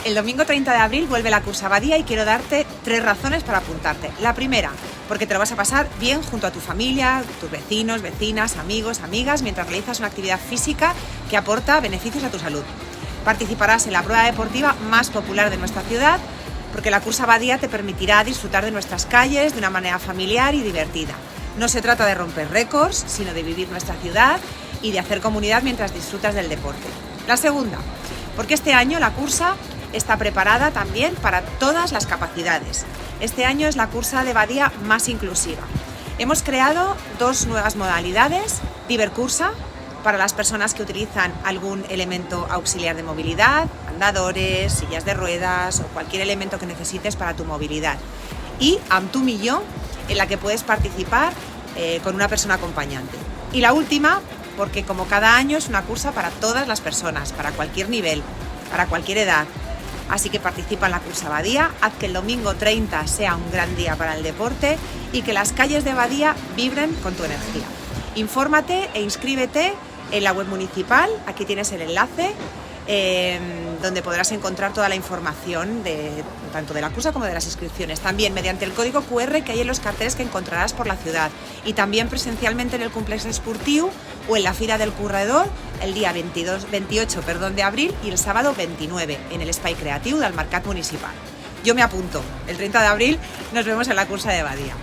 El domingo 30 de abril vuelve la Cursa Badia y quiero darte 3 razones para apuntarte. La primera, porque te lo vas a pasar bien junto a tu familia, tus vecinos, vecinas, amigos, amigas, mientras realizas una actividad física que aporta beneficios a tu salud. Participarás en la prueba deportiva más popular de nuestra ciudad, porque la Cursa Badia te permitirá disfrutar de nuestras calles de una manera familiar y divertida. No se trata de romper récords, sino de vivir nuestra ciudad y de hacer comunidad mientras disfrutas del deporte. La segunda, porque este año la cursa está preparada también para todas las capacidades. Este año es la cursa de Badia más inclusiva. Hemos creado 2 nuevas modalidades, Divercursa, para las personas que utilizan algún elemento auxiliar de movilidad, andadores, sillas de ruedas o cualquier elemento que necesites para tu movilidad. Y Amb tu Millor, en la que puedes participar con una persona acompañante. Y la última, porque como cada año es una cursa para todas las personas, para cualquier nivel, para cualquier edad. Así que participa en la Cursa Badia, haz que el domingo 30 sea un gran día para el deporte y que las calles de Badia vibren con tu energía. Infórmate e inscríbete en la web municipal, aquí tienes el enlace, donde podrás encontrar toda la información tanto de la cursa como de las inscripciones. También mediante el código QR que hay en los carteles que encontrarás por la ciudad y también presencialmente en el Complex Esportiu o en la Fira del Corredor el día 28 de abril y el sábado 29 en el Espai Creatiu del Mercat Municipal. Yo me apunto, el 30 de abril nos vemos en la Cursa de Badia.